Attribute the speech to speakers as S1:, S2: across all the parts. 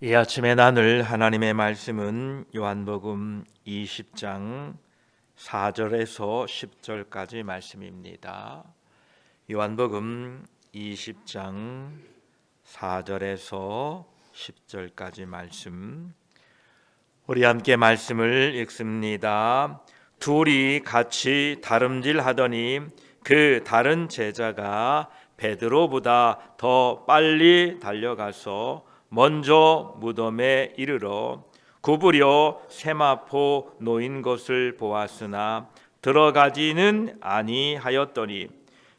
S1: 이 아침에 나눌 하나님의 말씀은 요한복음 20장 4절에서 10절까지 말씀입니다. 요한복음 20장 4절에서 10절까지 말씀, 우리 함께 말씀을 읽습니다. 둘이 같이 다름질하더니 그 다른 제자가 베드로보다 더 빨리 달려가서 먼저 무덤에 이르러 구부려 세마포 놓인 것을 보았으나 들어가지는 아니하였더니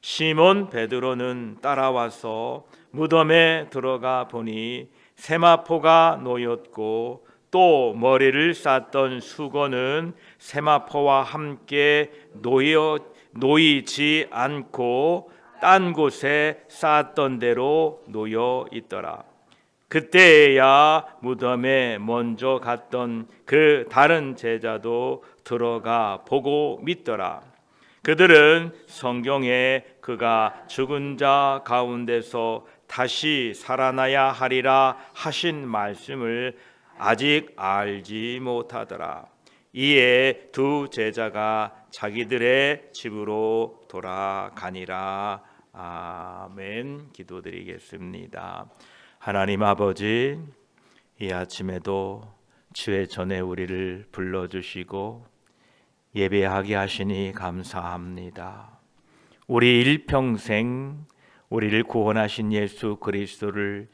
S1: 시몬 베드로는 따라와서 무덤에 들어가 보니 세마포가 놓였고 또 머리를 쌌던 수건은 세마포와 함께 놓이지 않고 딴 곳에 쌌던 대로 놓여 있더라. 그때야 무덤에 먼저 갔던 그 다른 제자도 들어가 보고 믿더라. 그들은 성경에 그가 죽은 자 가운데서 다시 살아나야 하리라 하신 말씀을 아직 알지 못하더라. 이에 두 제자가 자기들의 집으로 돌아가니라. 아멘. 기도드리겠습니다. 하나님 아버지, 이 아침에도 주의 전에 우리를 불러주시고 예배하게 하시니 감사합니다. 우리 일평생 우리를 구원하신 예수 그리스도를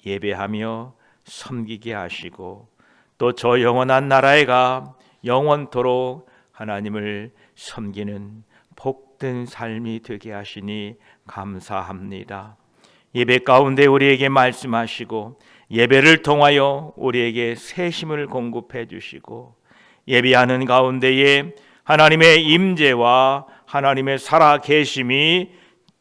S1: 예배하며 섬기게 하시고 또 저 영원한 나라에 가 영원토록 하나님을 섬기는 복된 삶이 되게 하시니 감사합니다. 예배 가운데 우리에게 말씀하시고 예배를 통하여 우리에게 새 힘을 공급해 주시고 예배하는 가운데에 하나님의 임재와 하나님의 살아계심이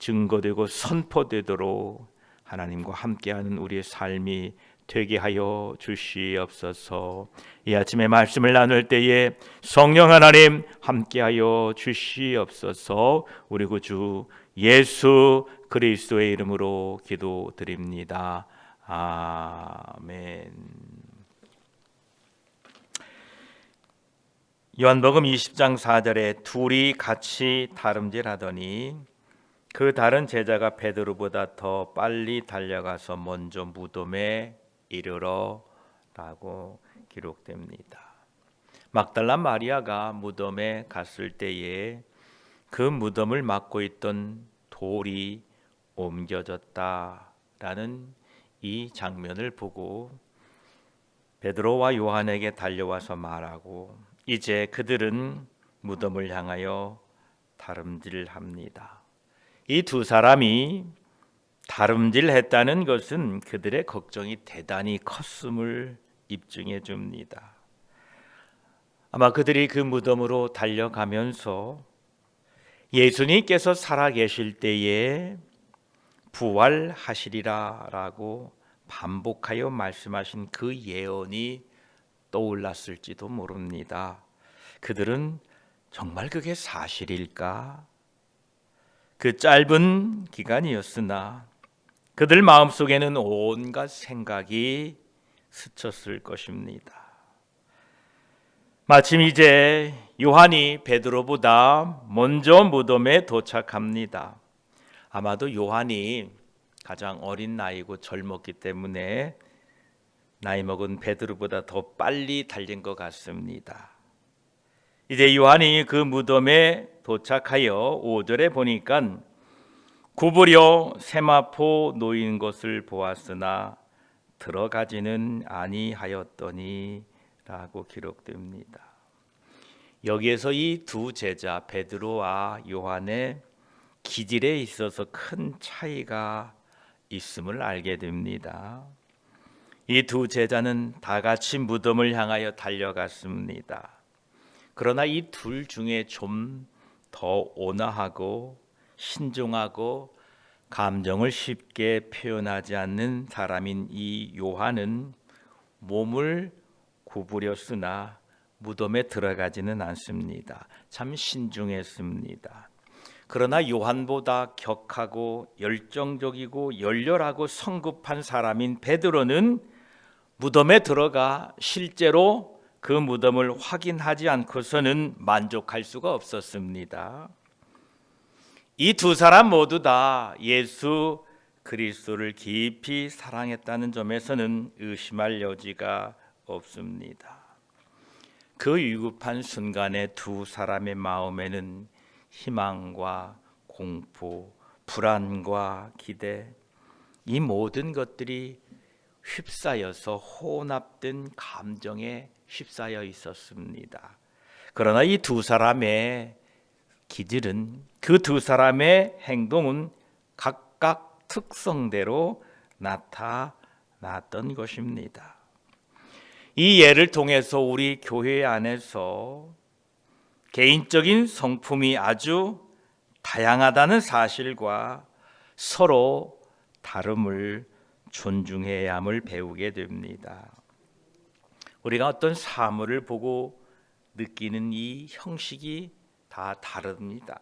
S1: 증거되고 선포되도록 하나님과 함께하는 우리의 삶이 되게 하여 주시옵소서. 이 아침에 말씀을 나눌 때에 성령 하나님 함께하여 주시옵소서. 우리 구주 예수 그리스도의 이름으로 기도드립니다. 아멘. 요한복음 20장 4절에 둘이 같이 다름질하더니 그 다른 제자가 베드로보다 더 빨리 달려가서 먼저 무덤에 이르러 라고 기록됩니다. 막달라 마리아가 무덤에 갔을 때에 그 무덤을 막고 있던 돌이 옮겨졌다라는 이 장면을 보고 베드로와 요한에게 달려와서 말하고 이제 그들은 무덤을 향하여 다름질합니다. 이 두 사람이 다름질했다는 것은 그들의 걱정이 대단히 컸음을 입증해 줍니다. 아마 그들이 그 무덤으로 달려가면서 예수님께서 살아계실 때에 부활하시리라 라고 반복하여 말씀하신 그 예언이 떠올랐을지도 모릅니다. 그들은 정말 그게 사실일까? 그 짧은 기간이었으나 그들 마음속에는 온갖 생각이 스쳤을 것입니다. 마침 이제 요한이 베드로보다 먼저 무덤에 도착합니다. 아마도 요한이 가장 어린 나이고 젊었기 때문에 나이 먹은 베드로보다 더 빨리 달린 것 같습니다. 이제 요한이 그 무덤에 도착하여 5절에 보니까 구부려 세마포 놓인 것을 보았으나 들어가지는 아니하였더니 라고 기록됩니다. 여기에서 이 두 제자 베드로와 요한의 기질에 있어서 큰 차이가 있음을 알게 됩니다. 이 두 제자는 다 같이 무덤을 향하여 달려갔습니다. 그러나 이 둘 중에 좀 더 온화하고 신중하고 감정을 쉽게 표현하지 않는 사람인 이 요한은 몸을 구부렸으나 무덤에 들어가지는 않습니다. 참 신중했습니다. 그러나 요한보다 격하고 열정적이고 열렬하고 성급한 사람인 베드로는 무덤에 들어가 실제로 그 무덤을 확인하지 않고서는 만족할 수가 없었습니다. 이 두 사람 모두 다 예수 그리스도를 깊이 사랑했다는 점에서는 의심할 여지가 없습니다. 그 위급한 순간에 두 사람의 마음에는 희망과 공포, 불안과 기대, 이 모든 것들이 휩싸여서 혼합된 감정에 휩싸여 있었습니다. 그러나 이 두 사람의 기질은, 그 두 사람의 행동은 각각 특성대로 나타났던 것입니다. 이 예를 통해서 우리 교회 안에서 개인적인 성품이 아주 다양하다는 사실과 서로 다름을 존중해야 함을 배우게 됩니다. 우리가 어떤 사물을 보고 느끼는 이 형식이 다 다릅니다.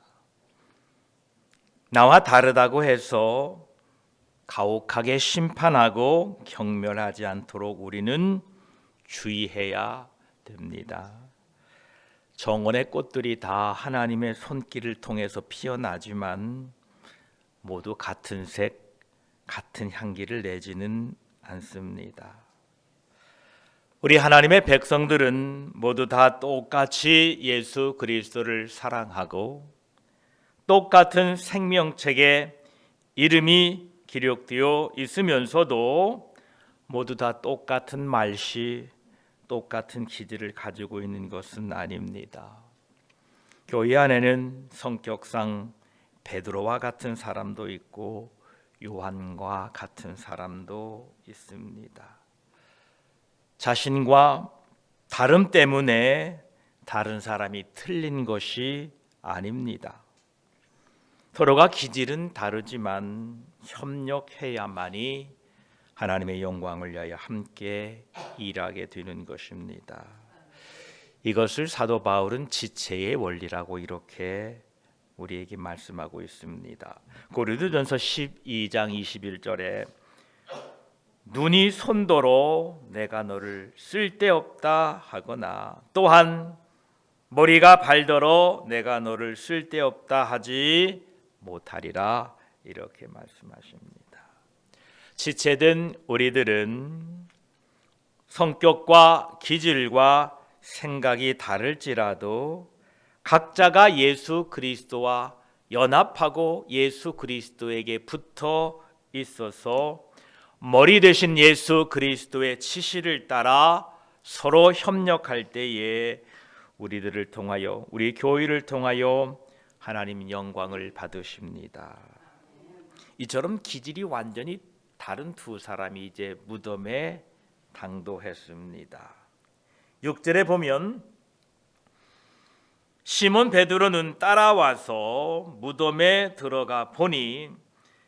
S1: 나와 다르다고 해서 가혹하게 심판하고 경멸하지 않도록 우리는 주의해야 됩니다. 정원의 꽃들이 다 하나님의 손길을 통해서 피어나지만 모두 같은 색, 같은 향기를 내지는 않습니다. 우리 하나님의 백성들은 모두 다 똑같이 예수 그리스도를 사랑하고 똑같은 생명책에 이름이 기록되어 있으면서도 모두 다 똑같은 말씨, 똑같은 기질을 가지고 있는 것은 아닙니다. 교회 안에는 성격상 베드로와 같은 사람도 있고 요한과 같은 사람도 있습니다. 자신과 다름 때문에 다른 사람이 틀린 것이 아닙니다. 서로가 기질은 다르지만 협력해야만이 하나님의 영광을 위하여 함께 일하게 되는 것입니다. 이것을 사도 바울은 지체의 원리라고 이렇게 우리에게 말씀하고 있습니다. 고린도전서 12장 21절에 눈이 손도로 내가 너를 쓸데없다 하거나 또한 머리가 발더러 내가 너를 쓸데없다 하지 못하리라 이렇게 말씀하십니다. 지체된 우리들은 성격과 기질과 생각이 다를지라도 각자가 예수 그리스도와 연합하고 예수 그리스도에게 붙어 있어서 머리 되신 예수 그리스도의 지시를 따라 서로 협력할 때에 우리들을 통하여, 우리 교회를 통하여 하나님 영광을 받으십니다. 이처럼 기질이 완전히 다른 두 사람이 이제 무덤에 당도했습니다. 6절에 보면 시몬 베드로는 따라와서 무덤에 들어가 보니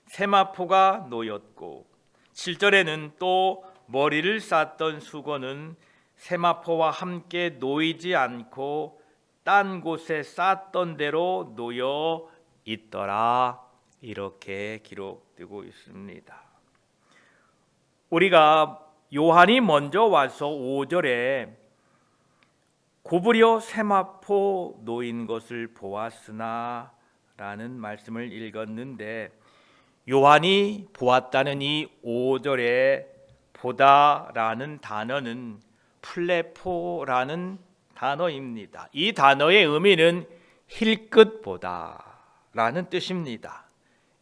S1: 세마포가 놓였고 7절에는 또 머리를 쌌던 수건은 세마포와 함께 놓이지 않고 딴 곳에 쌌던 대로 놓여 있더라 이렇게 기록되고 있습니다. 우리가 요한이 먼저 와서 5절에 고브려 세마포 놓인 것을 보았으나 라는 말씀을 읽었는데 요한이 보았다는 이 5절에 보다라는 단어는 플레포라는 단어입니다. 이 단어의 의미는 힐끗보다라는 뜻입니다.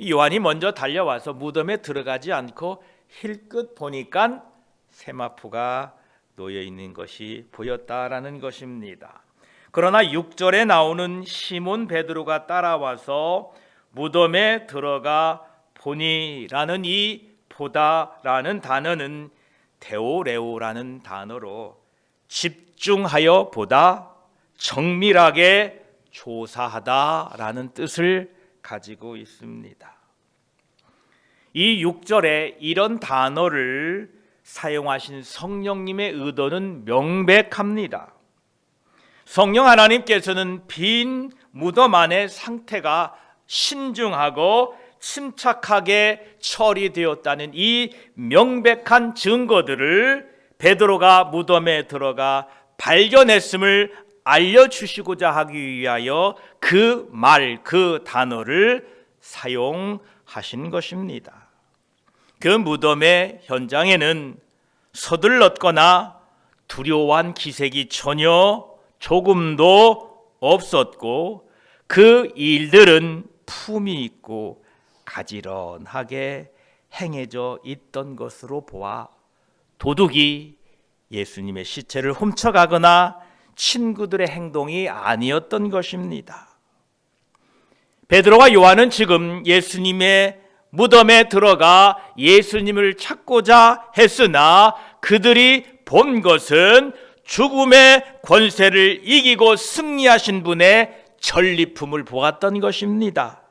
S1: 요한이 먼저 달려와서 무덤에 들어가지 않고 힐끗 보니까 세마포가 놓여 있는 것이 보였다라는 것입니다. 그러나 6절에 나오는 시몬 베드로가 따라와서 무덤에 들어가 보니라는 이 보다라는 단어는 데오레오라는 단어로 집중하여 보다, 정밀하게 조사하다라는 뜻을 가지고 있습니다. 이 6절에 이런 단어를 사용하신 성령님의 의도는 명백합니다. 성령 하나님께서는 빈 무덤 안의 상태가 신중하고 침착하게 처리되었다는 이 명백한 증거들을 베드로가 무덤에 들어가 발견했음을 알려주시고자 하기 위하여 그 말, 그 단어를 사용하신 것입니다. 그 무덤의 현장에는 서둘렀거나 두려워한 기색이 전혀 조금도 없었고, 그 일들은 품이 있고 가지런하게 행해져 있던 것으로 보아 도둑이 예수님의 시체를 훔쳐가거나 친구들의 행동이 아니었던 것입니다. 베드로와 요한은 지금 예수님의 무덤에 들어가 예수님을 찾고자 했으나 그들이 본 것은 죽음의 권세를 이기고 승리하신 분의 전리품을 보았던 것입니다.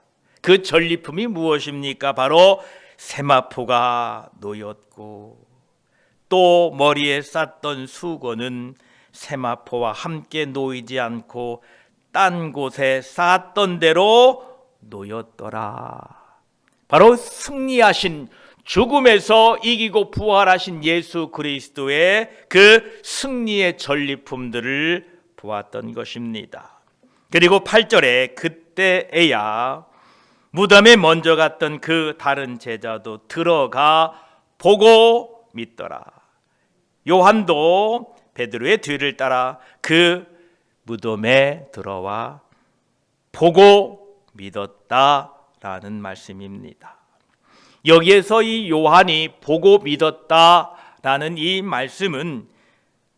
S1: 그 전리품이 무엇입니까? 바로 세마포가 놓였고, 또 머리에 쌌던 수건은 세마포와 함께 놓이지 않고 딴 곳에 쌌던 대로 놓였더라. 바로 승리하신, 죽음에서 이기고 부활하신 예수 그리스도의 그 승리의 전리품들을 보았던 것입니다. 그리고 8절에 그때에야 무덤에 먼저 갔던 그 다른 제자도 들어가 보고 믿더라. 요한도 베드로의 뒤를 따라 그 무덤에 들어와 보고 믿었다라는 말씀입니다. 여기에서 이 요한이 보고 믿었다라는 이 말씀은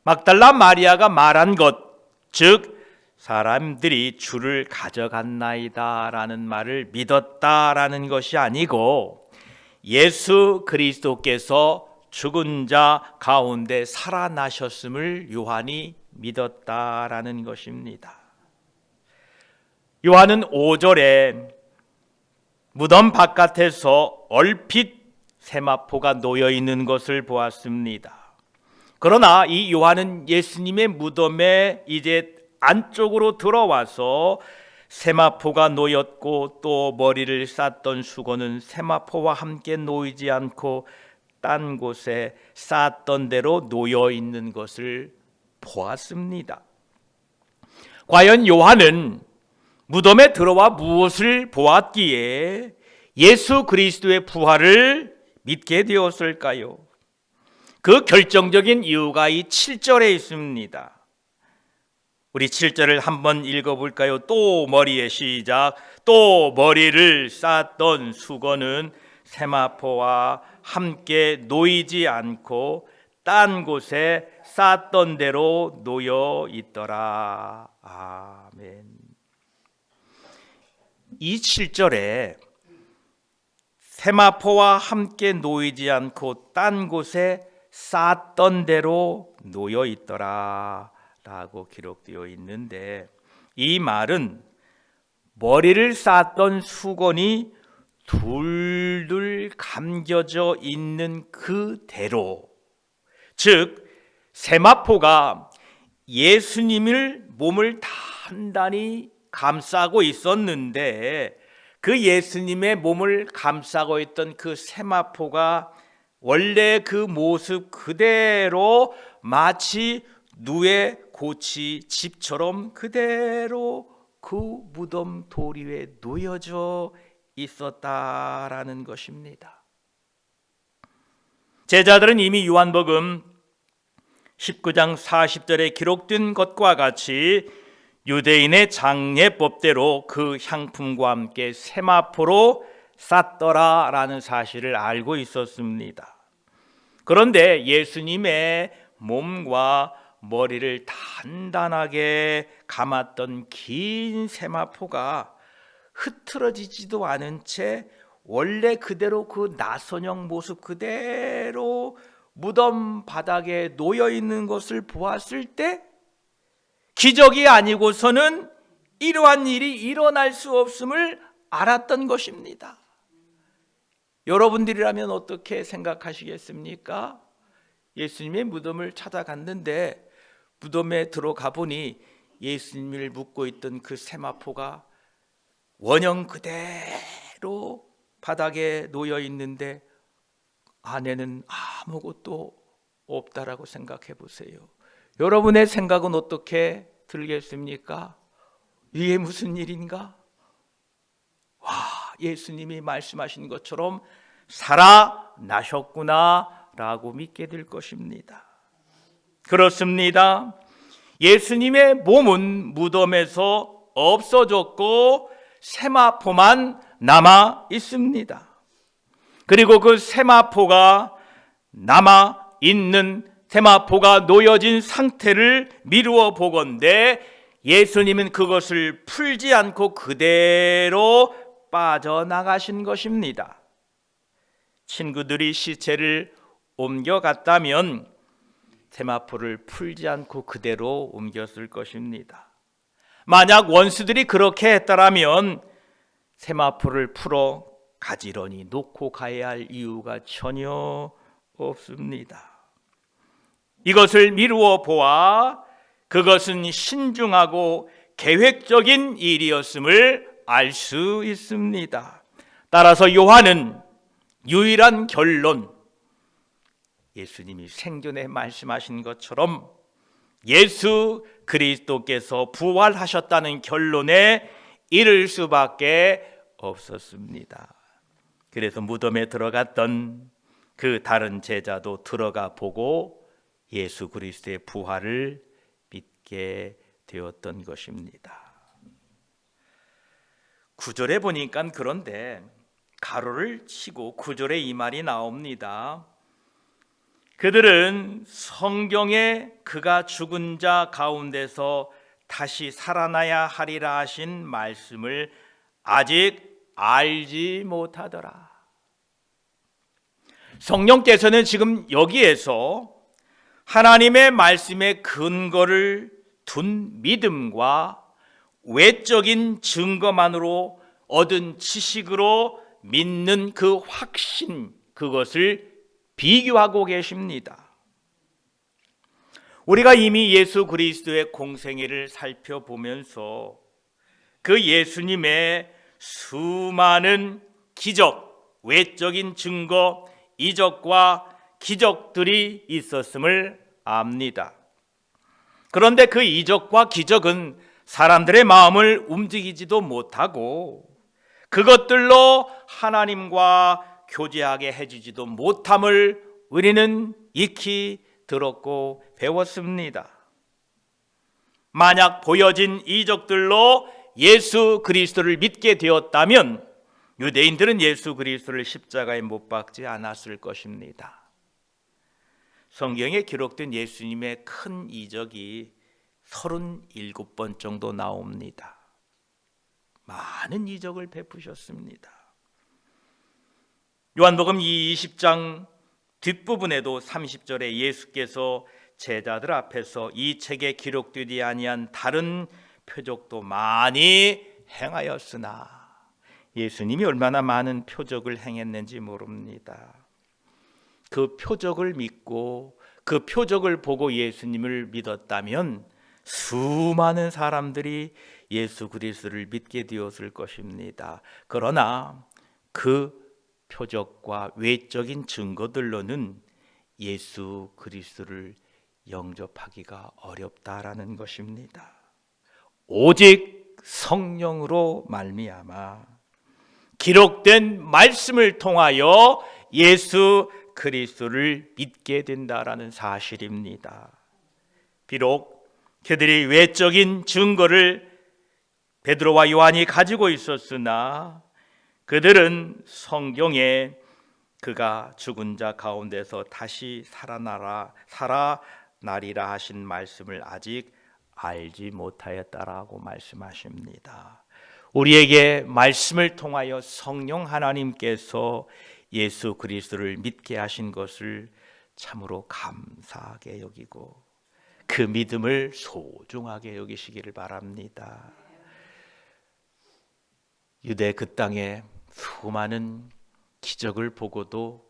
S1: 막달라 마리아가 말한 것, 즉 사람들이 주를 가져갔나이다 라는 말을 믿었다라는 것이 아니고, 예수 그리스도께서 죽은 자 가운데 살아나셨음을 요한이 믿었다라는 것입니다. 요한은 5절에 무덤 바깥에서 얼핏 세마포가 놓여 있는 것을 보았습니다. 그러나 이 요한은 예수님의 무덤에 이제 안쪽으로 들어와서 세마포가 놓였고 또 머리를 쌌던 수건은 세마포와 함께 놓이지 않고 딴 곳에 쌌던 대로 놓여 있는 것을 보았습니다. 과연 요한은 무덤에 들어와 무엇을 보았기에 예수 그리스도의 부활을 믿게 되었을까요? 그 결정적인 이유가 이 7절에 있습니다. 우리 7절을 한번 읽어볼까요? 또 머리에 시작. 또 머리를 쌌던 수건은 세마포와 함께 놓이지 않고 딴 곳에 쌌던 대로 놓여 있더라. 아멘. 이 7절에 세마포와 함께 놓이지 않고 딴 곳에 쌌던 대로 놓여 있더라 라고 기록되어 있는데, 이 말은 머리를 쌌던 수건이 둘둘 감겨져 있는 그대로, 즉 세마포가 예수님을 몸을 단단히 감싸고 있었는데, 그 예수님의 몸을 감싸고 있던 그 세마포가 원래 그 모습 그대로 마치 누에 고치 집처럼 그대로 그 무덤 돌 위에 놓여져 있었다라는 것입니다. 제자들은 이미 요한복음 19장 40절에 기록된 것과 같이 유대인의 장례법대로 그 향품과 함께 세마포로 쌌더라라는 사실을 알고 있었습니다. 그런데 예수님의 몸과 머리를 단단하게 감았던 긴 세마포가 흐트러지지도 않은 채 원래 그대로 그 나선형 모습 그대로 무덤 바닥에 놓여 있는 것을 보았을 때 기적이 아니고서는 이러한 일이 일어날 수 없음을 알았던 것입니다. 여러분들이라면 어떻게 생각하시겠습니까? 예수님의 무덤을 찾아갔는데 무덤에 들어가 보니 예수님을 묻고 있던 그 세마포가 원형 그대로 바닥에 놓여 있는데 안에는 아무것도 없다라고 생각해 보세요. 여러분의 생각은 어떻게 들겠습니까? 이게 무슨 일인가? 와, 예수님이 말씀하신 것처럼 살아나셨구나 라고 믿게 될 것입니다. 그렇습니다. 예수님의 몸은 무덤에서 없어졌고 세마포만 남아 있습니다. 그리고 그 세마포가 남아 있는 세마포가 놓여진 상태를 미루어 보건대 예수님은 그것을 풀지 않고 그대로 빠져나가신 것입니다. 친구들이 시체를 옮겨갔다면 세마포를 풀지 않고 그대로 옮겼을 것입니다. 만약 원수들이 그렇게 했더라면 세마포를 풀어 가지런히 놓고 가야 할 이유가 전혀 없습니다. 이것을 미루어 보아 그것은 신중하고 계획적인 일이었음을 알 수 있습니다. 따라서 요한은 유일한 결론, 예수님이 생전에 말씀하신 것처럼 예수 그리스도께서 부활하셨다는 결론에 이를 수밖에 없었습니다. 그래서 무덤에 들어갔던 그 다른 제자도 들어가 보고 예수 그리스도의 부활을 믿게 되었던 것입니다. 9절에 보니까 그런데 가로를 치고 9절에 이 말이 나옵니다. 그들은 성경에 그가 죽은 자 가운데서 다시 살아나야 하리라 하신 말씀을 아직 알지 못하더라. 성령께서는 지금 여기에서 하나님의 말씀에 근거를 둔 믿음과 외적인 증거만으로 얻은 지식으로 믿는 그 확신, 그것을 비교하고 계십니다. 우리가 이미 예수 그리스도의 공생애를 살펴보면서 그 예수님의 수많은 기적, 외적인 증거, 이적과 기적들이 있었음을 압니다. 그런데 그 이적과 기적은 사람들의 마음을 움직이지도 못하고 그것들로 하나님과 교제하게 해주지도 못함을 우리는 익히 들었고 배웠습니다. 만약 보여진 이적들로 예수 그리스도를 믿게 되었다면 유대인들은 예수 그리스도를 십자가에 못 박지 않았을 것입니다. 성경에 기록된 예수님의 큰 이적이 37번 정도 나옵니다. 많은 이적을 베푸셨습니다. 요한복음 20장 뒷부분에도 30절에 예수께서 제자들 앞에서 이 책에 기록되지 아니한 다른 표적도 많이 행하였으나, 예수님이 얼마나 많은 표적을 행했는지 모릅니다. 그 표적을 믿고 그 표적을 보고 예수님을 믿었다면 수많은 사람들이 예수 그리스도를 믿게 되었을 것입니다. 그러나 그 표적과 외적인 증거들로는 예수 그리스도를 영접하기가 어렵다라는 것입니다. 오직 성령으로 말미암아 기록된 말씀을 통하여 예수 그리스도를 믿게 된다라는 사실입니다. 비록 그들이 외적인 증거를 베드로와 요한이 가지고 있었으나 그들은 성경에 그가 죽은 자 가운데서 다시 살아나리라 하신 말씀을 아직 알지 못하였다라고 말씀하십니다. 우리에게 말씀을 통하여 성령 하나님께서 예수 그리스도를 믿게 하신 것을 참으로 감사하게 여기고 그 믿음을 소중하게 여기시기를 바랍니다. 유대 그 땅에 수많은 기적을 보고도,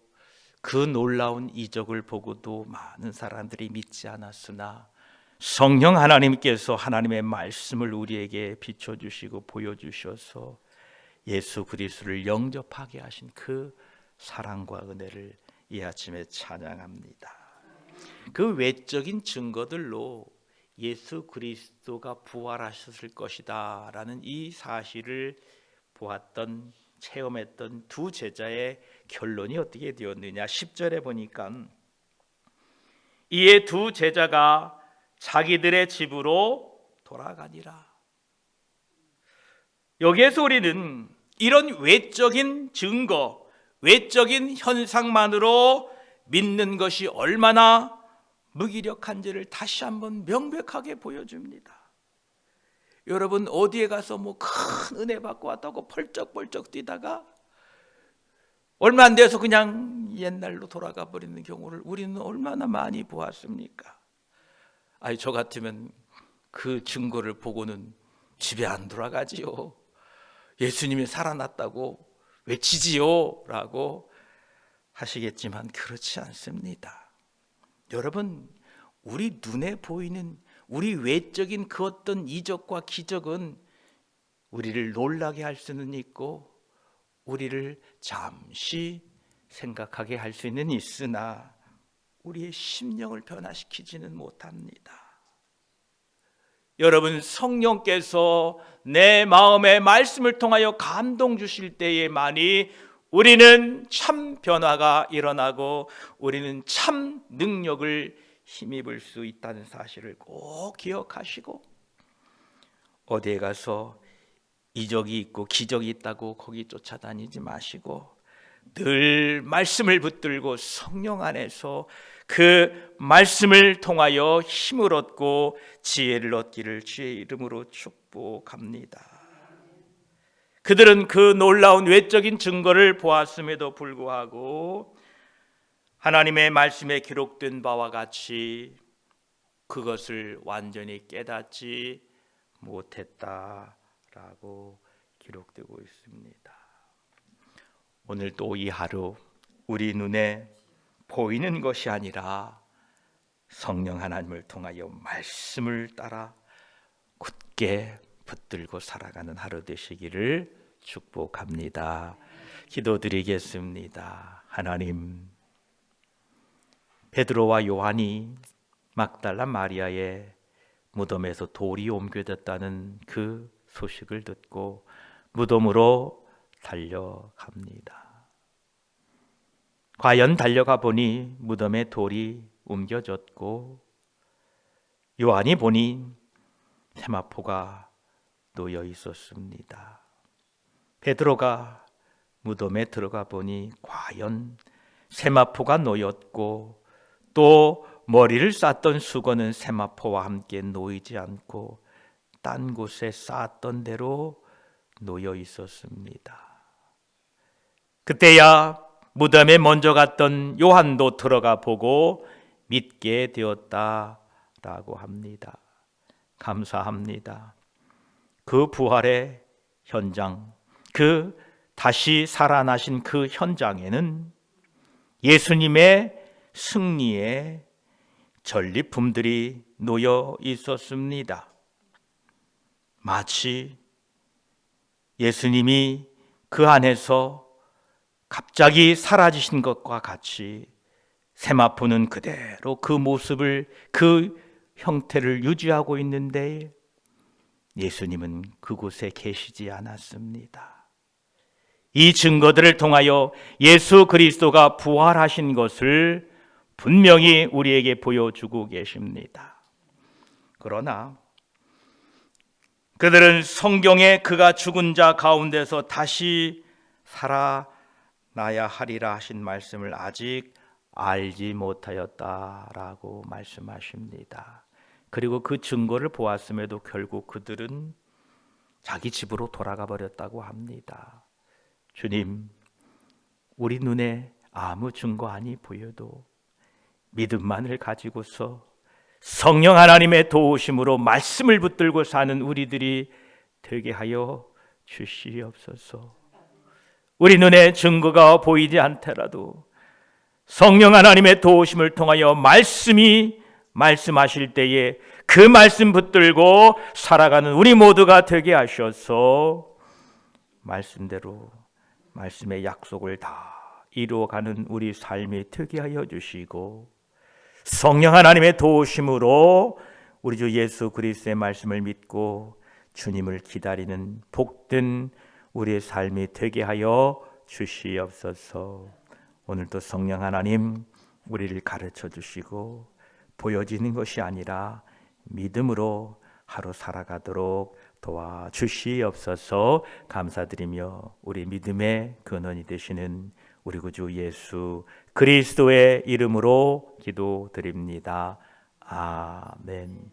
S1: 그 놀라운 이적을 보고도 많은 사람들이 믿지 않았으나 성령 하나님께서 하나님의 말씀을 우리에게 비춰주시고 보여주셔서 예수 그리스도를 영접하게 하신 그 사랑과 은혜를 이 아침에 찬양합니다. 그 외적인 증거들로 예수 그리스도가 부활하셨을 것이다 라는 이 사실을 보았던, 체험했던 두 제자의 결론이 어떻게 되었느냐. 10절에 보니까 이에 두 제자가 자기들의 집으로 돌아가니라. 여기에서 우리는 이런 외적인 증거, 외적인 현상만으로 믿는 것이 얼마나 무기력한지를 다시 한번 명백하게 보여줍니다. 여러분, 어디에 가서 뭐 큰 은혜 받고 왔다고 펄쩍펄쩍 뛰다가 얼마 안 돼서 그냥 옛날로 돌아가 버리는 경우를 우리는 얼마나 많이 보았습니까? 아니, 저 같으면 그 증거를 보고는 집에 안 돌아가지요. 예수님이 살아났다고 외치지요 라고 하시겠지만 그렇지 않습니다. 여러분, 우리 눈에 보이는 우리 외적인 그 어떤 이적과 기적은 우리를 놀라게 할 수는 있고 우리를 잠시 생각하게 할 수는 있으나 우리의 심령을 변화시키지는 못합니다. 여러분, 성령께서 내 마음의 말씀을 통하여 감동 주실 때에만이 우리는 참 변화가 일어나고 우리는 참 능력을 힘입을 수 있다는 사실을 꼭 기억하시고, 어디에 가서 이적이 있고 기적이 있다고 거기 쫓아다니지 마시고 늘 말씀을 붙들고 성령 안에서 그 말씀을 통하여 힘을 얻고 지혜를 얻기를 주의 이름으로 축복합니다. 그들은 그 놀라운 외적인 증거를 보았음에도 불구하고 하나님의 말씀에 기록된 바와 같이 그것을 완전히 깨닫지 못했다라고 기록되고 있습니다. 오늘 또 이 하루 우리 눈에 보이는 것이 아니라 성령 하나님을 통하여 말씀을 따라 굳게 붙들고 살아가는 하루 되시기를 축복합니다. 기도드리겠습니다. 하나님, 베드로와 요한이 막달라 마리아의 무덤에서 돌이 옮겨졌다는 그 소식을 듣고 무덤으로 달려갑니다. 과연 달려가 보니 무덤에 돌이 옮겨졌고 요한이 보니 세마포가 놓여 있었습니다. 베드로가 무덤에 들어가 보니 과연 세마포가 놓였고 또 머리를 쌌던 수건은 세마포와 함께 놓이지 않고 딴 곳에 쌓았던 대로 놓여 있었습니다. 그때야 무덤에 먼저 갔던 요한도 들어가 보고 믿게 되었다라고 합니다. 감사합니다. 그 부활의 현장, 그 다시 살아나신 그 현장에는 예수님의 승리의 전리품들이 놓여 있었습니다. 마치 예수님이 그 안에서 갑자기 사라지신 것과 같이 세마포는 그대로 그 모습을, 그 형태를 유지하고 있는데 예수님은 그곳에 계시지 않았습니다. 이 증거들을 통하여 예수 그리스도가 부활하신 것을 분명히 우리에게 보여주고 계십니다. 그러나 그들은 성경에 그가 죽은 자 가운데서 다시 살아나야 하리라 하신 말씀을 아직 알지 못하였다라고 말씀하십니다. 그리고 그 증거를 보았음에도 결국 그들은 자기 집으로 돌아가 버렸다고 합니다. 주님, 우리 눈에 아무 증거 아니 보여도 믿음만을 가지고서 성령 하나님의 도우심으로 말씀을 붙들고 사는 우리들이 되게 하여 주시옵소서. 우리 눈에 증거가 보이지 않더라도 성령 하나님의 도우심을 통하여 말씀하실 때에 그 말씀 붙들고 살아가는 우리 모두가 되게 하셔서 말씀대로 말씀의 약속을 다 이루어가는 우리 삶이 되게 하여 주시고 성령 하나님의 도우심으로 우리 주 예수 그리스도의 말씀을 믿고 주님을 기다리는 복된 우리의 삶이 되게 하여 주시옵소서. 오늘도 성령 하나님 우리를 가르쳐 주시고 보여지는 것이 아니라 믿음으로 하루 살아가도록 도와주시옵소서. 감사드리며 우리 믿음의 근원이 되시는 우리 구주 예수 그리스도의 이름으로 기도드립니다. 아멘.